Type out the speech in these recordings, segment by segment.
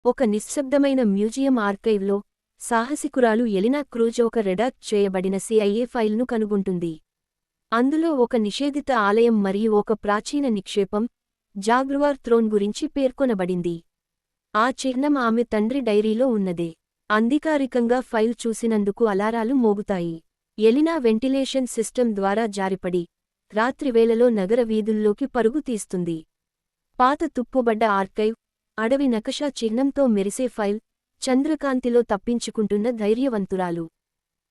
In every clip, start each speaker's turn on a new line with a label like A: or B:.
A: ఒక నిశ్శబ్దమైన museum ఆర్కైవ్లో సాహసికురాలు Elina cruise ఒక రెడాక్ట్ చేయబడిన CIA ఫైల్ను కనుగొంటుంది. అందులో ఒక నిషేధిత ఆలయం మరియు ఒక ప్రాచీన నిక్షేపం, జాగ్వార్ థ్రోన్ గురించి పేర్కొనబడింది. ఆ చిహ్నం ఆమె తండ్రి డైరీలో ఉన్నదే. అధికారికంగా ఫైల్ చూసినందుకు అలారాలు మోగుతాయి. ఎలినా వెంటిలేషన్ సిస్టమ్ ద్వారా జారిపడి రాత్రివేళలో నగర వీధుల్లోకి పరుగు తీస్తుంది. పాత తుప్పుబడ్డ ఆర్కైవ్, అడవి నకషా చిహ్నంతో మెరిసే ఫైల్, చంద్రకాంతిలో తప్పించుకుంటున్న ధైర్యవంతురాలు.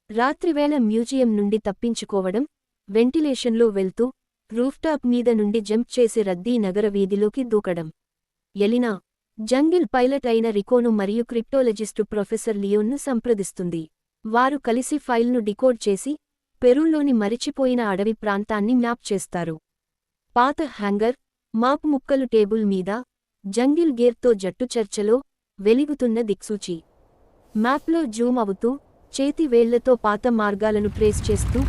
A: రాత్రివేళ మ్యూజియం నుండి తప్పించుకోవడం, వెంటిలేషన్లో వెళ్తూ రూఫ్టాప్ మీద నుండి జంప్ చేసి రద్దీ నగర వీధిలోకి దూకడం. ఎలినా జంగిల్ పైలట్ అయిన రికోను మరియు క్రిప్టోలజిస్టు ప్రొఫెసర్ లియోన్ను సంప్రదిస్తుంది. వారు కలిసి ఫైల్ను డికోడ్ చేసి పెరూలోని మరిచిపోయిన అడవి ప్రాంతాన్ని మ్యాప్ చేస్తారు. పాత హ్యాంగర్, మాప్ ముక్కలు టేబుల్ మీద, జంగిల్ గేర్తో జట్టు చర్చలో వెలుగుతున్న దిక్సూచి. మ్యాప్లో జూమ్ అవుతూ, చేతి వేళ్లతో పాత మార్గాలను ట్రేస్ చేస్తూ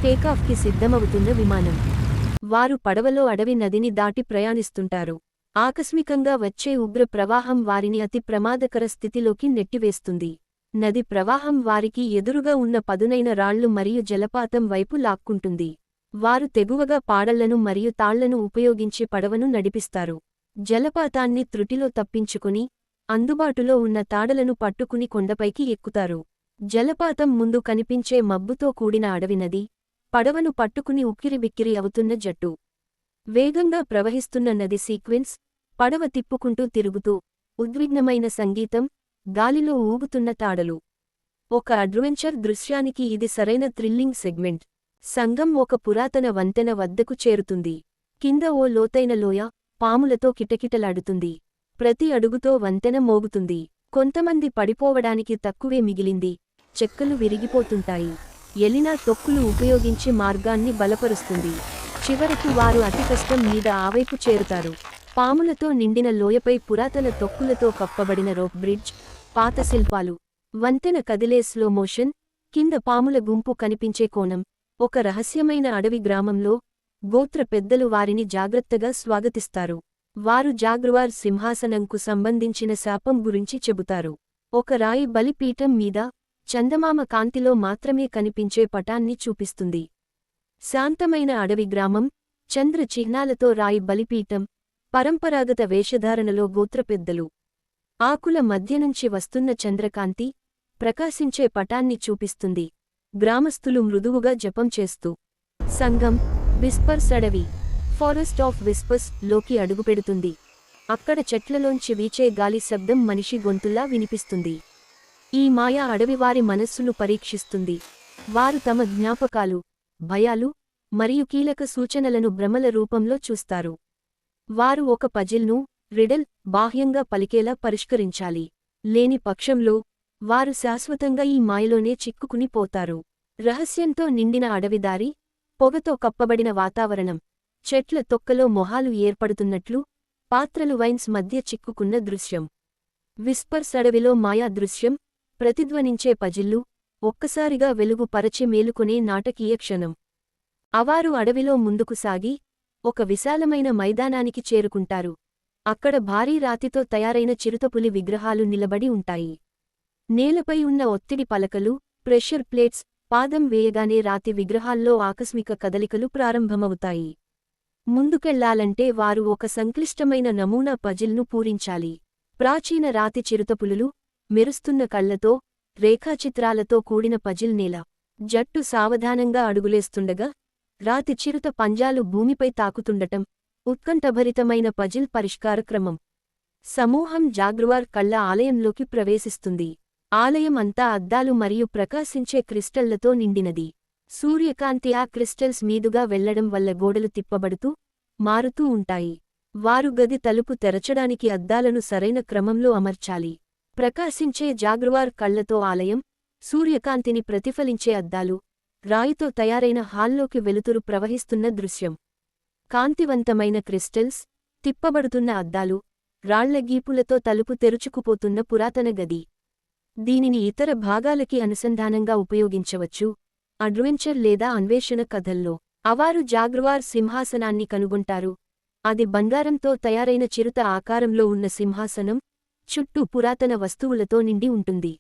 A: టేకాఫ్కి సిద్ధమవుతున్న విమానం. వారు పడవలో అడవి నదిని దాటి ప్రయాణిస్తుంటారు. ఆకస్మికంగా వచ్చే ఉగ్ర ప్రవాహం వారిని అతి ప్రమాదకర స్థితిలోకి నెట్టివేస్తుంది. నది ప్రవాహం వారికి ఎదురుగా ఉన్న పదునైన రాళ్లు మరియు జలపాతం వైపు లాక్కుంటుంది. వారు తెగువగా పాడళ్లను మరియు తాళ్లను ఉపయోగించి పడవను నడిపిస్తారు. జలపాతాన్ని త్రుటిలో తప్పించుకుని అందుబాటులో ఉన్న తాడలను పట్టుకుని కొండపైకి ఎక్కుతారు. జలపాతం ముందు కనిపించే మబ్బుతో కూడిన అడవి నది, పడవను పట్టుకుని ఉక్కిరిబిక్కిరి అవుతున్న జట్టు. వేగంగా ప్రవహిస్తున్న నది సీక్వెన్స్, పడవ తిప్పుకుంటూ తిరుగుతూ, ఉద్విగ్నమైన సంగీతం, గాలిలో ఊగుతున్న తాడలు. ఒక అడ్వెంచర్ దృశ్యానికి ఇది సరైన థ్రిల్లింగ్ సెగ్మెంట్. సంగం ఒక పురాతన వంతెన వద్దకు చేరుతుంది. కింద ఓ లోతైన లోయ, పాములతో కిటకిటలాడుతుంది. ప్రతి అడుగుతో వంతెన మోగుతుంది. కొంతమంది పడిపోవడానికి తక్కువే మిగిలింది. చెక్కలు విరిగిపోతుంటాయి. ఎలినా తొక్కులు ఉపయోగించి మార్గాన్ని బలపరుస్తుంది. చివరకు వారు అతి కష్టం మీద ఆవైపు చేరుతారు. పాములతో నిండిన లోయపై పురాతన తొక్కులతో కప్పబడిన రోప్ బ్రిడ్జ్, పాత శిల్పాలు, వంతెన కదిలే స్లో మోషన్, కింద పాముల గుంపు కనిపించే కోణం. ఒక రహస్యమైన అడవి గ్రామంలో గోత్ర పెద్దలు వారిని జాగ్రత్తగా స్వాగతిస్తారు. వారు జాగ్వార్ సింహాసనంకు సంబంధించిన శాపం గురించి చెబుతారు. ఒక రాయి బలిపీఠం మీద చందమామ కాంతిలో మాత్రమే కనిపించే పటాన్ని చూపిస్తుంది. శాంతమైన అడవి గ్రామం, చంద్ర చిహ్నాలతో రాయి బలిపీఠం, పరంపరాగత వేషధారణలో గోత్రపెద్దలు. ఆకుల మధ్యనుంచి వస్తున్న చంద్రకాంతి ప్రకాశించే పటాన్ని చూపిస్తుంది. గ్రామస్థులు మృదువుగా జపం చేస్తూ. సంగం, విస్పర్స్ అడవి, ఫారెస్ట్ ఆఫ్ విస్పర్స్ లోకి అడుగుపెడుతుంది. అక్కడ చెట్లలోంచి వీచే గాలి శబ్దం మనిషి గొంతులా వినిపిస్తుంది. ఈ మాయా అడవివారి మనస్సును పరీక్షిస్తుంది. వారు తమ జ్ఞాపకాలు, భయాలు మరియు కీలక సూచనలను భ్రమల రూపంలో చూస్తారు. వారు ఒక పజిల్ను, రిడల్, బాహ్యంగా పలికేలా పరిష్కరించాలి. లేని పక్షంలో వారు శాశ్వతంగా ఈ మాయలోనే చిక్కుకుని పోతారు. రహస్యంతో నిండిన అడవిదారి, పొగతో కప్పబడిన వాతావరణం, చెట్ల తొక్కలో మొహాలు ఏర్పడుతున్నట్లు, పాత్రలు వైన్స్ మధ్య చిక్కుకున్న దృశ్యం. విస్పర్స్ అడవిలో మాయా దృశ్యం, ప్రతిధ్వనించే పజిల్లు, ఒక్కసారిగా వెలుగు పరచి మేలుకొనే నాటకీయ క్షణం. అవారు అడవిలో ముందుకు సాగి ఒక విశాలమైన మైదానానికి చేరుకుంటారు. అక్కడ భారీ రాతితో తయారైన చిరుతపులి విగ్రహాలు నిలబడి ఉంటాయి. నేలపై ఉన్న ఒత్తిడి పలకలు, ప్రెషర్ ప్లేట్స్, పాదం వేయగానే రాతి విగ్రహాల్లో ఆకస్మిక కదలికలు ప్రారంభమవుతాయి. ముందుకెళ్లాలంటే వారు ఒక సంక్లిష్టమైన నమూనా పజిల్ను పూరించాలి. ప్రాచీన రాతి చిరుతపులులు, మెరుస్తున్న కళ్లతో, రేఖాచిత్రాలతో కూడిన పజిల్ నేల. జట్టు సావధానంగా అడుగులేస్తుండగా రాతి చిరుత పంజాలు భూమిపై తాకుతుండటం, ఉత్కంఠభరితమైన పజిల్ పరిష్కార క్రమం. సమూహం జాగ్వార్ కళ్ల ఆలయంలోకి ప్రవేశిస్తుంది. ఆలయం అంతా అద్దాలు మరియు ప్రకాశించే క్రిస్టళ్లతో నిండినది. సూర్యకాంతి ఆ క్రిస్టల్స్ మీదుగా వెళ్లడం వల్ల గోడలు తిప్పబడుతూ, మారుతూ ఉంటాయి. వారు గది తలుపు తెరచడానికి అద్దాలను సరైన క్రమంలో అమర్చాలి. ప్రకాశించే జాగ్వార్ కళ్లతో ఆలయం, సూర్యకాంతిని ప్రతిఫలించే అద్దాలు, రాయితో తయారైన హాల్లోకి వెలుతురు ప్రవహిస్తున్న దృశ్యం. కాంతివంతమైన క్రిస్టల్స్, తిప్పబడుతున్న అద్దాలు, రాళ్ల గీపులతో తలుపు తెరుచుకుపోతున్న పురాతన గది. దీనిని ఇతర భాగాలకి అనుసంధానంగా ఉపయోగించవచ్చు. అడ్వెంచర్ లేదా అన్వేషణ కథల్లో అవారు జాగ్వార్ సింహాసనాన్ని కనుగొంటారు. అది బంగారంతో తయారైన చిరుత ఆకారంలో ఉన్న సింహాసనం, చుట్టూ పురాతన వస్తువులతో నిండి ఉంటుంది.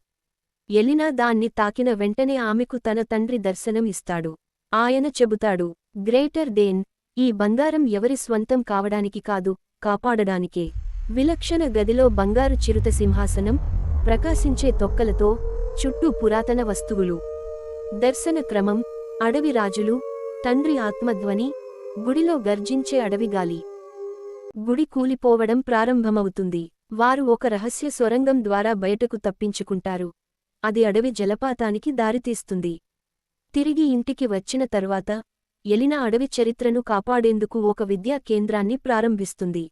A: ఎలినా దాన్ని తాకిన వెంటనే ఆమెకు తన తండ్రి దర్శనం ఇస్తాడు. ఆయన చెబుతాడు, గ్రేటర్ డేన్, ఈ బంగారం ఎవరి స్వంతం కావడానికి కాదు, కాపాడడానికే. విలక్షణ గదిలో బంగారు చిరుత సింహాసనం, ప్రకాశించే తొక్కలతో, చుట్టూ పురాతన వస్తువులు. దర్శన క్రమం, అడవి రాజులు, తండ్రి ఆత్మధ్వని, గుడిలో గర్జించే అడవిగాలి. గుడి కూలిపోవడం ప్రారంభమవుతుంది. వారు ఒక రహస్య సొరంగం ద్వారా బయటకు తప్పించుకుంటారు. అది అడవి జలపాతానికి దారితీస్తుంది. తిరిగి ఇంటికి వచ్చిన తర్వాత ఎలినా అడవి చరిత్రను కాపాడేందుకు ఒక విద్యా కేంద్రాన్ని ప్రారంభిస్తుంది.